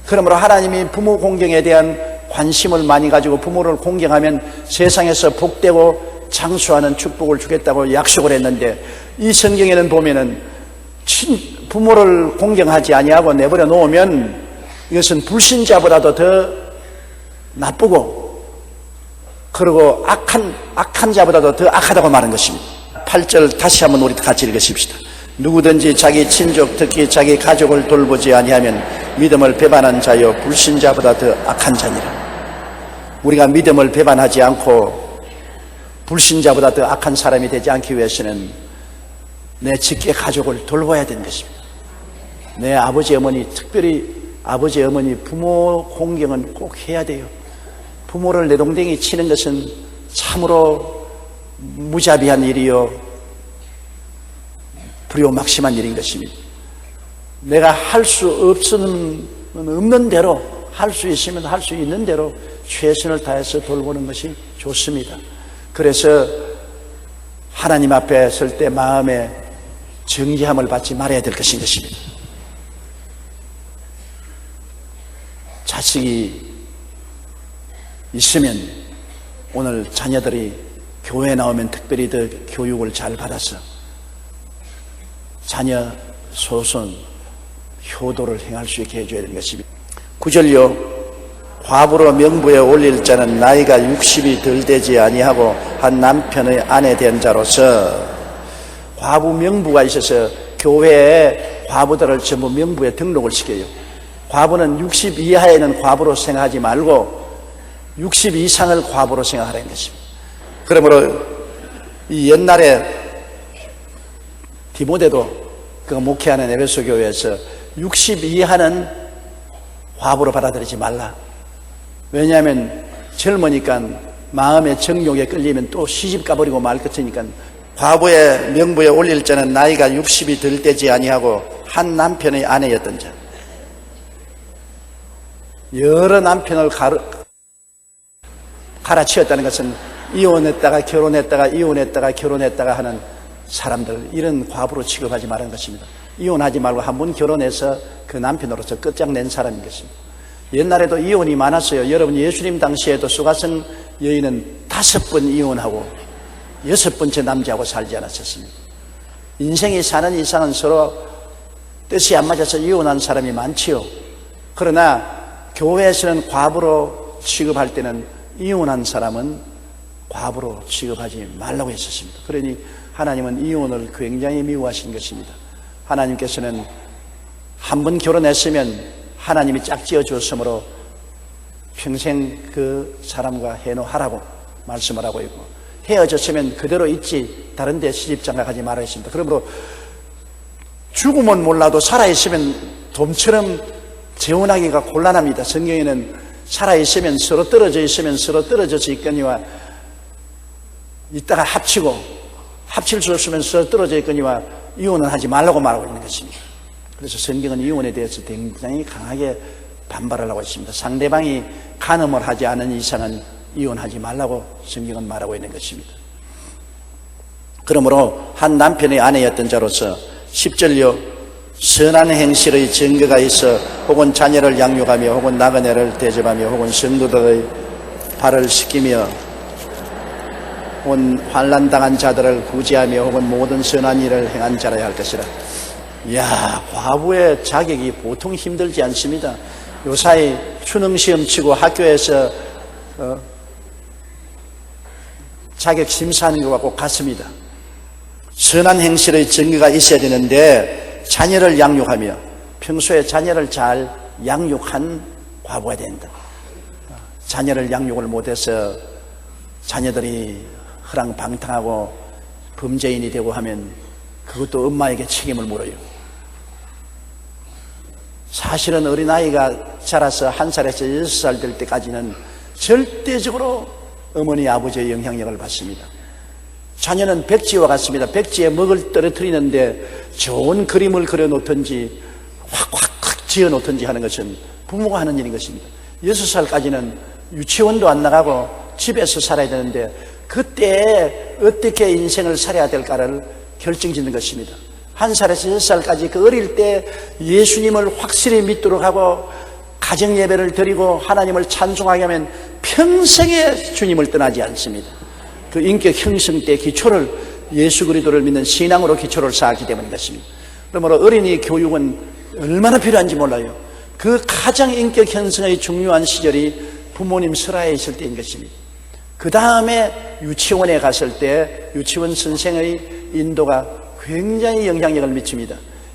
그러므로 하나님이 부모 공경에 대한 관심을 많이 가지고 부모를 공경하면 세상에서 복되고 장수하는 축복을 주겠다고 약속을 했는데, 이 성경에는 보면은 부모를 공경하지 아니하고 내버려 놓으면 이것은 불신자보다도 더 나쁘고, 그리고 악한 자보다도 더 악하다고 말한 것입니다. 8절 다시 한번 우리 같이 읽으십시다. 누구든지 자기 친족 특히 자기 가족을 돌보지 아니하면 믿음을 배반한 자요 불신자보다 더 악한 자니라. 우리가 믿음을 배반하지 않고 불신자보다 더 악한 사람이 되지 않기 위해서는 내 직계 가족을 돌봐야 되는 것입니다. 내 아버지 어머니, 특별히 아버지 어머니 부모 공경은 꼭 해야 돼요. 부모를 내동댕이 치는 것은 참으로 무자비한 일이요 불효막심한 일인 것입니다. 내가 할 수 없는 대로, 할 수 있으면 할 수 있는 대로 최선을 다해서 돌보는 것이 좋습니다. 그래서 하나님 앞에 설 때 마음에 정죄함을 받지 말아야 될 것입니다. 자식이 있으면 오늘 자녀들이 교회에 나오면 특별히 더 교육을 잘 받아서 자녀 소손 효도를 행할 수 있게 해줘야 되는 것입니다. 9절요. 과부로 명부에 올릴 자는 나이가 60이 덜 되지 아니하고 한 남편의 아내 된 자로서, 과부 명부가 있어서 교회에 과부들을 전부 명부에 등록을 시켜요. 과부는 60 이하에는 과부로 생각하지 말고 60 이상을 과부로 생각하라는 것입니다. 그러므로 이 옛날에 디모데도 그 목회하는 에베소 교회에서 60 이하는 과부로 받아들이지 말라. 왜냐하면 젊으니까 마음의 정욕에 끌리면 또 시집 가버리고 말 것이니까, 과부의 명부에 올릴 자는 나이가 60이 덜 되지 아니하고 한 남편의 아내였던 자. 여러 남편을 갈아치웠다는 것은 이혼했다가 결혼했다가 이혼했다가 결혼했다가 하는 사람들, 이런 과부로 취급하지 말라는 것입니다. 이혼하지 말고 한 번 결혼해서 그 남편으로서 끝장낸 사람인 것입니다. 옛날에도 이혼이 많았어요. 여러분, 예수님 당시에도 수가성 여인은 5번 이혼하고 6번째 남자하고 살지 않았었습니다. 인생이 사는 이상은 서로 뜻이 안 맞아서 이혼한 사람이 많지요. 그러나 교회에서는 과부로 취급할 때는 이혼한 사람은 과부로 취급하지 말라고 했었습니다. 그러니 하나님은 이혼을 굉장히 미워하신 것입니다. 하나님께서는 한 번 결혼했으면 하나님이 짝지어 주었으므로 평생 그 사람과 해노하라고 말씀을 하고 있고, 헤어졌으면 그대로 있지 다른 데 시집장가 가지 말아야 했습니다. 그러므로 죽으면 몰라도 살아있으면 돔처럼 재혼하기가 곤란합니다. 성경에는 살아있으면 서로 떨어져 있으면 서로 떨어져서 있거니와 이따가 합칠 수 없으면 서로 떨어져 있거니와 이혼은 하지 말라고 말하고 있는 것입니다. 그래서 성경은 이혼에 대해서 굉장히 강하게 반발을 하고 있습니다. 상대방이 간음을 하지 않은 이상은 이혼하지 말라고 성경은 말하고 있는 것입니다. 그러므로 한 남편의 아내였던 자로서 10절요. 선한 행실의 증거가 있어 혹은 자녀를 양육하며 혹은 나그네를 대접하며 혹은 성도들의 발을 씻기며 혹은 환난당한 자들을 구제하며 혹은 모든 선한 일을 행한 자라야 할 것이라. 이야, 과부의 자격이 보통 힘들지 않습니다. 요사이 수능시험 치고 학교에서 자격 심사하는 것과 꼭 같습니다. 선한 행실의 증거가 있어야 되는데 자녀를 양육하며, 평소에 자녀를 잘 양육한 과부가 된다. 자녀를 양육을 못해서 자녀들이 허랑방탕하고 범죄인이 되고 하면 그것도 엄마에게 책임을 물어요. 사실은 어린아이가 자라서 1살에서 6살 될 때까지는 절대적으로 어머니 아버지의 영향력을 받습니다. 자녀는 백지와 같습니다. 백지에 먹을 떨어뜨리는데 좋은 그림을 그려놓든지 확 지어놓든지 하는 것은 부모가 하는 일인 것입니다. 6살까지는 유치원도 안 나가고 집에서 살아야 되는데 그때 어떻게 인생을 살아야 될까를 결정짓는 것입니다. 1살에서 6살까지 그 어릴 때 예수님을 확실히 믿도록 하고 가정 예배를 드리고 하나님을 찬송하게 하면 평생에 주님을 떠나지 않습니다. 그 인격 형성 때 기초를 예수 그리스도를 믿는 신앙으로 기초를 쌓았기 때문인 것입니다. 그러므로 어린이 교육은 얼마나 필요한지 몰라요. 그 가장 인격 형성의 중요한 시절이 부모님 설하에 있을 때인 것입니다. 그 다음에 유치원에 갔을 때 유치원 선생의 인도가 굉장히 영향력을 미칩니다.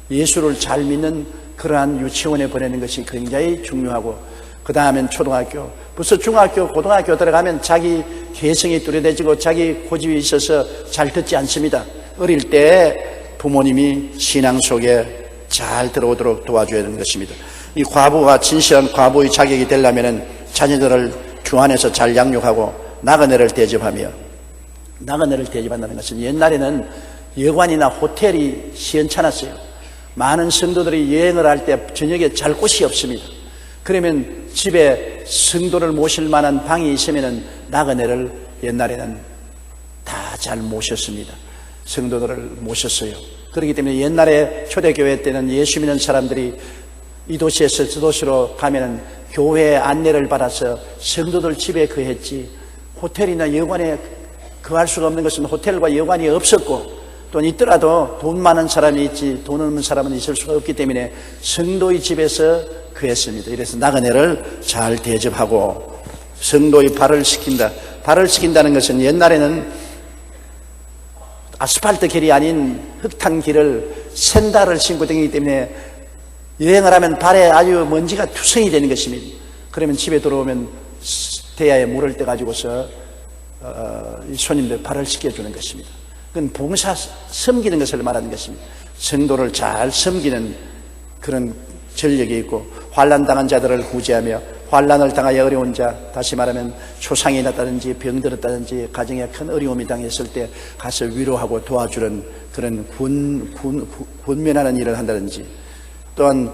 예수를 잘 믿는 그러한 유치원에 보내는 것이 굉장히 중요하고, 그 다음엔 초등학교, 벌써 중학교, 고등학교 들어가면 자기 개성이 뚜렷해지고 자기 고집이 있어서 잘 듣지 않습니다. 어릴 때 부모님이 신앙 속에 잘 들어오도록 도와줘야 되는 것입니다. 이 과부가 진실한 과부의 자격이 되려면 자녀들을 주 안에서 잘 양육하고 나그네를 대접하며, 나그네를 대접한다는 것은 옛날에는 여관이나 호텔이 시원찮았어요. 많은 성도들이 여행을 할 때 저녁에 잘 곳이 없습니다. 그러면 집에 성도를 모실 만한 방이 있으면 나그네를 옛날에는 잘 모셨습니다. 성도들을 모셨어요. 그렇기 때문에 옛날에 초대교회 때는 예수 믿는 사람들이 이 도시에서 저 도시로 가면은 교회 안내를 받아서 성도들 집에 거했지, 호텔이나 여관에 거할 수가 없는 것은 호텔과 여관이 없었고, 또 있더라도 돈 많은 사람이 있지 돈 없는 사람은 있을 수가 없기 때문에 성도의 집에서 거했습니다. 이래서 나그네를 잘 대접하고 성도의 발을 씻긴다. 발을 씻긴다는 것은 옛날에는 아스팔트 길이 아닌 흙탄 길을 샌달을 신고 다니기 때문에 여행을 하면 발에 아주 먼지가 투성이 되는 것입니다. 그러면 집에 들어오면 대야에 물을 떠가지고서 손님들 발을 씻겨주는 것입니다. 그건 봉사, 섬기는 것을 말하는 것입니다. 성도를 잘 섬기는 그런 전력이 있고, 환난 당한 자들을 구제하며 환난을 당하여 어려운 자, 다시 말하면 초상이 났다든지 병들었다든지 가정에 큰 어려움이 당했을 때 가서 위로하고 도와주는 그런 군면하는 일을 한다든지, 또한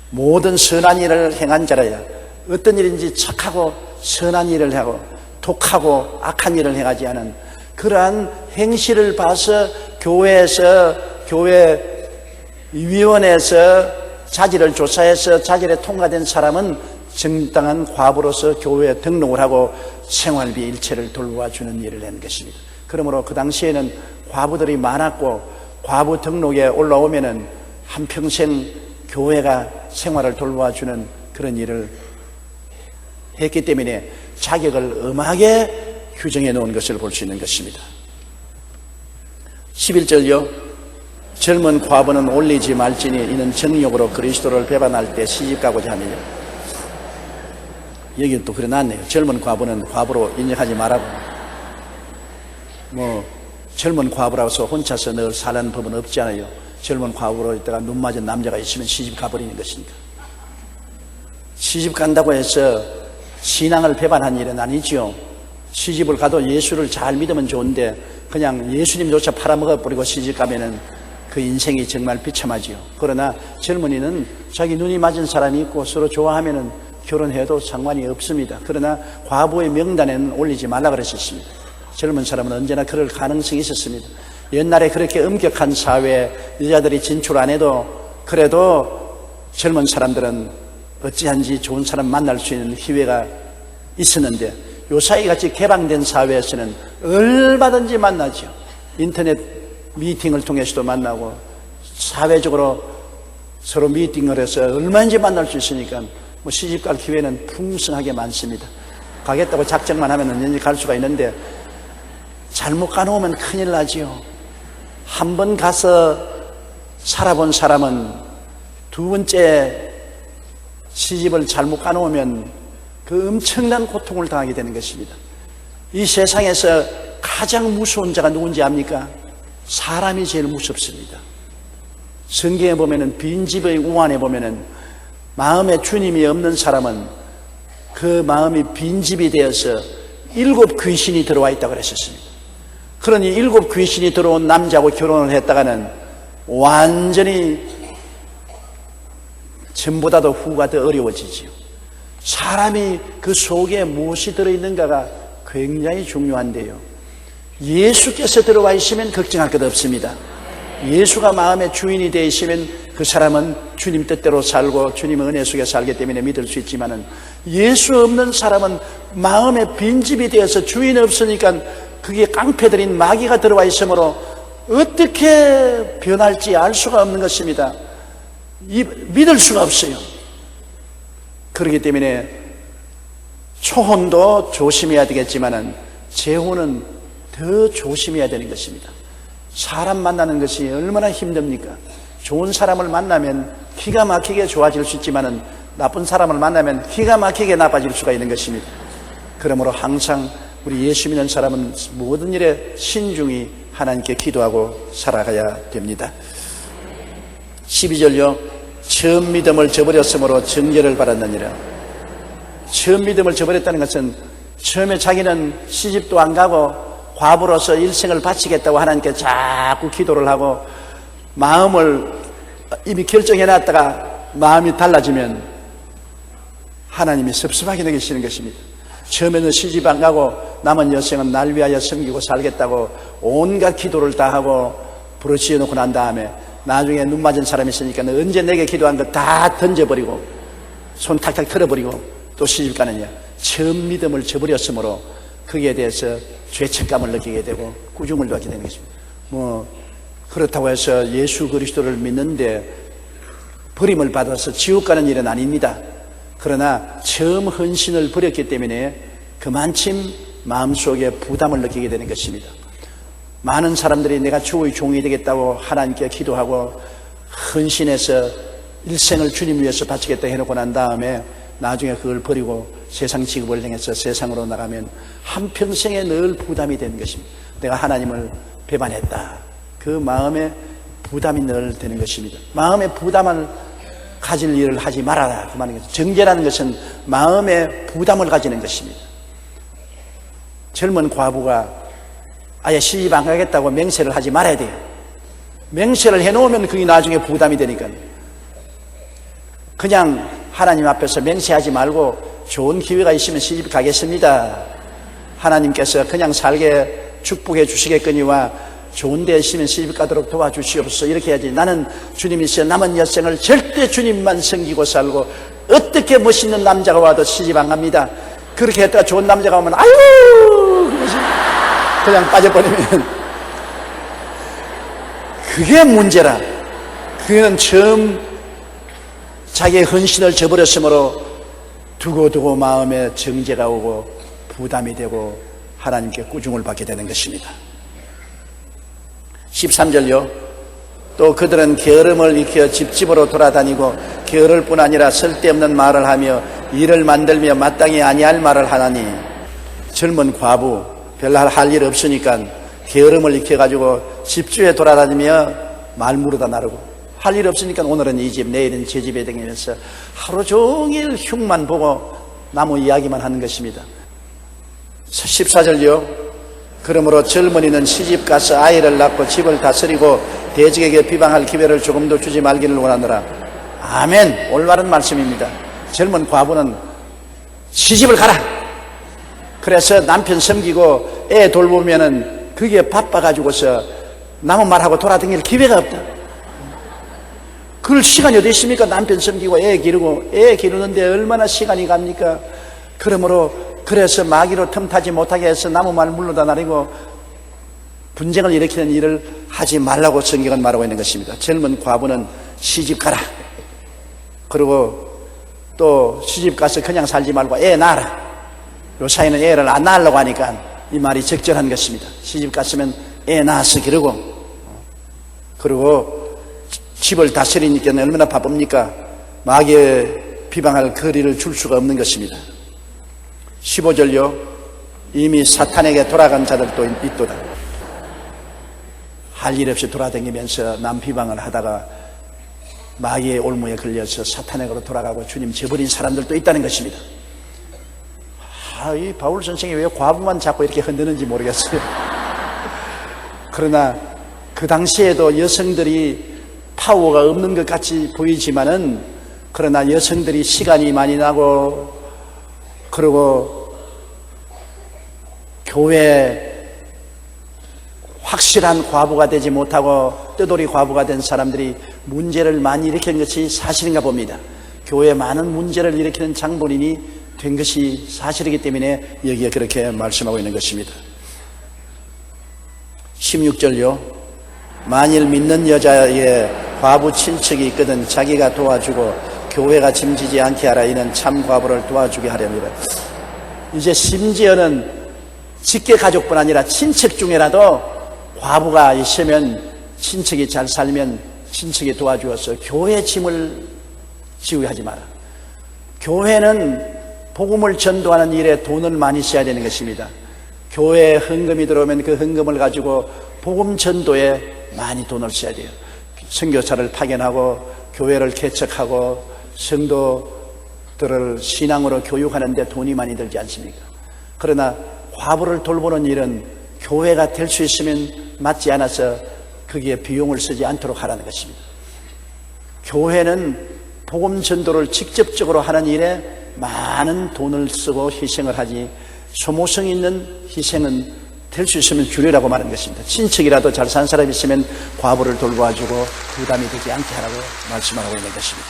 모든 선한 일을 행한 자라야 어떤 일인지 착하고 선한 일을 하고 독하고 악한 일을 행하지 않은 그러한 행실을 봐서 교회에서, 교회 위원회에서 자질을 조사해서 자질에 통과된 사람은 정당한 과부로서 교회에 등록을 하고 생활비 일체를 돌봐주는 일을 한 것입니다. 그러므로 그 당시에는 과부들이 많았고, 과부 등록에 올라오면은 한평생 교회가 생활을 돌봐주는 그런 일을 했기 때문에 자격을 엄하게 규정해 놓은 것을 볼 수 있는 것입니다. 11절요. 젊은 과부는 올리지 말지니 이는 정욕으로 그리스도를 배반할 때 시집가고자 하느니라. 여기는 또 그래 놨네요. 젊은 과부는 과부로 인정하지 말라고. 젊은 과부라고 해서 혼자서 늘 살라는 법은 없잖아요. 젊은 과부로 있다가 눈 맞은 남자가 있으면 시집 가버리는 것이니까. 시집 간다고 해서 신앙을 배반한 일은 아니지요. 시집을 가도 예수를 잘 믿으면 좋은데 그냥 예수님조차 팔아먹어버리고 시집 가면은 그 인생이 정말 비참하지요. 그러나 젊은이는 자기 눈이 맞은 사람이 있고 서로 좋아하면은 결혼해도 상관이 없습니다. 그러나 과부의 명단에는 올리지 말라 그러셨습니다. 젊은 사람은 언제나 그럴 가능성이 있었습니다. 옛날에 그렇게 엄격한 사회에 여자들이 진출 안 해도 그래도 젊은 사람들은 어찌한지 좋은 사람 만날 수 있는 기회가 있었는데, 요사이 같이 개방된 사회에서는 얼마든지 만나죠. 인터넷 미팅을 통해서도 만나고 사회적으로 서로 미팅을 해서 얼마든지 만날 수 있으니까 시집갈 기회는 풍성하게 많습니다. 가겠다고 작정만 하면 언제든지 갈 수가 있는데 잘못 가놓으면 큰일 나지요. 한 번 가서 살아본 사람은 두 번째 시집을 잘못 가놓으면 그 엄청난 고통을 당하게 되는 것입니다. 이 세상에서 가장 무서운 자가 누군지 압니까? 사람이 제일 무섭습니다. 성경에 보면은 빈집의 우환에 보면은 마음에 주님이 없는 사람은 그 마음이 빈집이 되어서 7 귀신이 들어와 있다고 그랬었습니다. 그러니 7 귀신이 들어온 남자하고 결혼을 했다가는 완전히 전보다도 후가 더 어려워지지요. 사람이 그 속에 무엇이 들어있는가가 굉장히 중요한데요. 예수께서 들어와 있으면 걱정할 것 없습니다. 예수가 마음의 주인이 되어 있으면 그 사람은 주님 뜻대로 살고 주님의 은혜 속에 살기 때문에 믿을 수 있지만은, 예수 없는 사람은 마음의 빈집이 되어서 주인 없으니까 그게 깡패들인 마귀가 들어와 있으므로 어떻게 변할지 알 수가 없는 것입니다. 믿을 수가 없어요. 그렇기 때문에 초혼도 조심해야 되겠지만은 재혼은 더 조심해야 되는 것입니다. 사람 만나는 것이 얼마나 힘듭니까? 좋은 사람을 만나면 기가 막히게 좋아질 수 있지만은 나쁜 사람을 만나면 기가 막히게 나빠질 수가 있는 것입니다. 그러므로 항상 우리 예수 믿는 사람은 모든 일에 신중히 하나님께 기도하고 살아가야 됩니다. 12절요. 처음 믿음을 저버렸으므로 정죄를 받았느니라. 처음 믿음을 저버렸다는 것은 처음에 자기는 시집도 안 가고 과부로서 일생을 바치겠다고 하나님께 자꾸 기도를 하고 마음을 이미 결정해놨다가 마음이 달라지면 하나님이 섭섭하게 여기시는 것입니다. 처음에는 시집 안 가고 남은 여생은 날 위하여 섬기고 살겠다고 온갖 기도를 다 하고 부르짖어 놓고 난 다음에 나중에 눈 맞은 사람이 있으니까 언제 내게 기도한 거 다 던져버리고 손 탁탁 틀어버리고 또 시집 가느냐. 처음 믿음을 저버렸으므로 거기에 대해서 죄책감을 느끼게 되고 꾸중을 받게 되는 것입니다. 그렇다고 해서 예수 그리스도를 믿는데 버림을 받아서 지옥 가는 일은 아닙니다. 그러나 처음 헌신을 버렸기 때문에 그만큼 마음속에 부담을 느끼게 되는 것입니다. 많은 사람들이 내가 주의 종이 되겠다고 하나님께 기도하고 헌신해서 일생을 주님 위해서 바치겠다 해놓고 난 다음에 나중에 그걸 버리고 세상 직업을 행해서 세상으로 나가면 한평생에 늘 부담이 되는 것입니다. 내가 하나님을 배반했다. 그 마음에 부담이 늘 되는 것입니다. 마음에 부담을 가질 일을 하지 말아라. 그 말인 거죠. 정죄라는 것은 마음에 부담을 가지는 것입니다. 젊은 과부가 아예 시집 안 가겠다고 맹세를 하지 말아야 돼요. 맹세를 해놓으면 그게 나중에 부담이 되니까요. 그냥 하나님 앞에서 맹세하지 말고 좋은 기회가 있으면 시집 가겠습니다. 하나님께서 그냥 살게 축복해 주시겠거니와 좋은 데 있으면 시집 가도록 도와주시옵소서. 이렇게 해야지. 나는 주님이 있어 남은 여생을 절대 주님만 섬기고 살고 어떻게 멋있는 남자가 와도 시집 안 갑니다. 그렇게 했다가 좋은 남자가 오면 아유 그냥 빠져버리면 그게 문제라. 그는 처음 자기의 헌신을 저버렸으므로 두고두고 마음에 정죄가 오고 부담이 되고 하나님께 꾸중을 받게 되는 것입니다. 13절요. 또 그들은 게으름을 익혀 집집으로 돌아다니고 게으를 뿐 아니라 쓸데없는 말을 하며 일을 만들며 마땅히 아니할 말을 하나니. 젊은 과부 별로 할 일 없으니까 게으름을 익혀가지고 집주에 돌아다니며 말 물어다 나르고 할 일 없으니까 오늘은 이 집 내일은 제 집에 다니면서 하루 종일 흉만 보고 나무 이야기만 하는 것입니다. 14절요. 그러므로 젊은이는 시집 가서 아이를 낳고 집을 다스리고 대적에게 비방할 기회를 조금도 주지 말기를 원하노라. 아멘. 올바른 말씀입니다. 젊은 과부는 시집을 가라. 그래서 남편 섬기고 애 돌보면은 그게 바빠가지고서 남의 말하고 돌아다닐 기회가 없다. 그럴 시간이 어디 있습니까? 남편 섬기고 애 기르고 애 기르는데 얼마나 시간이 갑니까? 그래서 마귀로 틈타지 못하게 해서 나무 말 물러다 나르고 분쟁을 일으키는 일을 하지 말라고 성경은 말하고 있는 것입니다. 젊은 과부는 시집 가라. 그리고 또 시집 가서 그냥 살지 말고 애 낳아라. 요 사이는 애를 안 낳으려고 하니까 이 말이 적절한 것입니다. 시집 갔으면 애 낳아서 기르고 그리고 집을 다스리니까 얼마나 바쁩니까? 마귀의 비방할 거리를 줄 수가 없는 것입니다. 15절요. 이미 사탄에게 돌아간 자들도 있도다. 할 일 없이 돌아다니면서 남 비방을 하다가 마귀의 올무에 걸려서 사탄에게로 돌아가고 주님 저버린 사람들도 있다는 것입니다. 이 바울 선생이 왜 과부만 자꾸 이렇게 흔드는지 모르겠어요. 그러나 그 당시에도 여성들이 파워가 없는 것 같이 보이지만은 그러나 여성들이 시간이 많이 나고 그리고 교회 확실한 과부가 되지 못하고 떠돌이 과부가 된 사람들이 문제를 많이 일으키는 것이 사실인가 봅니다. 교회에 많은 문제를 일으키는 장본인이 된 것이 사실이기 때문에 여기에 그렇게 말씀하고 있는 것입니다. 16절요. 만일 믿는 여자의 과부 친척이 있거든 자기가 도와주고 교회가 짐지지 않게 하라. 이는 참 과부를 도와주게 하렵니다. 이제 심지어는 직계 가족뿐 아니라 친척 중에라도 과부가 있으면 친척이 잘 살면 친척이 도와주어서 교회 짐을 지우게 하지 마라. 교회는 복음을 전도하는 일에 돈을 많이 써야 되는 것입니다. 교회에 헌금이 들어오면 그 헌금을 가지고 복음 전도에 많이 돈을 써야 돼요. 선교사를 파견하고 교회를 개척하고 성도들을 신앙으로 교육하는 데 돈이 많이 들지 않습니까? 그러나 과부를 돌보는 일은 교회가 될 수 있으면 맞지 않아서 거기에 비용을 쓰지 않도록 하라는 것입니다. 교회는 복음 전도를 직접적으로 하는 일에 많은 돈을 쓰고 희생을 하지 소모성 있는 희생은 될 수 있으면 줄이라고 말하는 것입니다. 친척이라도 잘 산 사람이 있으면 과부를 돌봐주고 부담이 되지 않게 하라고 말씀하고 있는 것입니다.